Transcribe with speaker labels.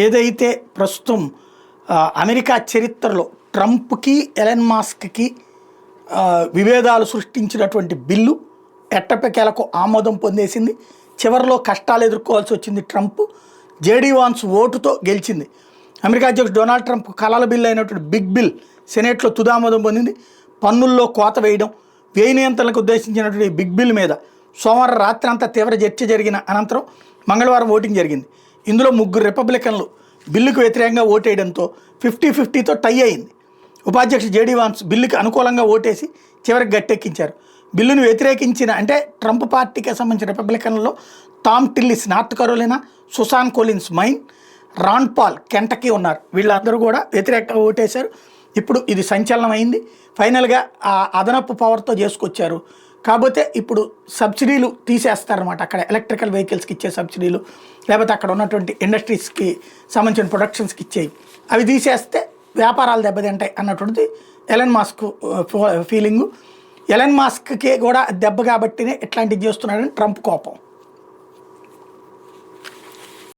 Speaker 1: ఏదైతే ప్రస్తుతం అమెరికా చరిత్రలో ట్రంప్కి ఎలన్ మాస్క్కి విభేదాలు సృష్టించినటువంటి బిల్లు ఎట్టపెకేలకు ఆమోదం పొందేసింది. చివరిలో కష్టాలు ఎదుర్కోవాల్సి వచ్చింది. ట్రంప్ జేడీ వాన్స్ ఓటుతో గెలిచింది. అమెరికా అధ్యక్షుడు డొనాల్డ్ ట్రంప్ కలల బిల్లు అయినటువంటి బిగ్ బిల్ సెనేట్లో తుదామోదం పొందింది. పన్నుల్లో కోత వేయడం, వ్యయ నియంత్రణలకు ఉద్దేశించినటువంటి బిగ్ బిల్ మీద సోమవారం రాత్రి అంతా తీవ్ర చర్చ జరిగిన అనంతరం మంగళవారం ఓటింగ్ జరిగింది. ఇందులో 3 రిపబ్లికన్లు బిల్లుకు వ్యతిరేకంగా ఓటేయడంతో 50-50తో టై అయింది. ఉపాధ్యక్షుడు జేడీ వాన్స్ బిల్లుకి అనుకూలంగా ఓటేసి చివరికి గట్టెక్కించారు. బిల్లును వ్యతిరేకించిన అంటే ట్రంప్ పార్టీకి సంబంధించిన రిపబ్లికన్లలో Tom Tillis North Carolina, Susan Collins Maine, Ron Paul Kentucky ఉన్నారు. వీళ్ళందరూ కూడా వ్యతిరేకంగా ఓటేశారు. ఇప్పుడు ఇది సంచలనం అయింది. ఫైనల్గా ఆ అదనపు పవర్తో చేసుకొచ్చారు. కాకపోతే ఇప్పుడు సబ్సిడీలు తీసేస్తారనమాట. అక్కడ ఎలక్ట్రికల్ వెహికల్స్కి ఇచ్చే సబ్సిడీలు, లేకపోతే అక్కడ ఉన్నటువంటి ఇండస్ట్రీస్కి సంబంధించిన ప్రొడక్షన్స్కి ఇచ్చేవి, అవి తీసేస్తే వ్యాపారాలు దెబ్బతింటాయి అన్నటువంటిది ఎలన్ మాస్క్ ఫీలింగు. ఎలన్ మాస్క్కి కూడా దెబ్బ కాబట్టినే ఇట్లాంటివి చేస్తున్నాడని ట్రంప్ కోపం.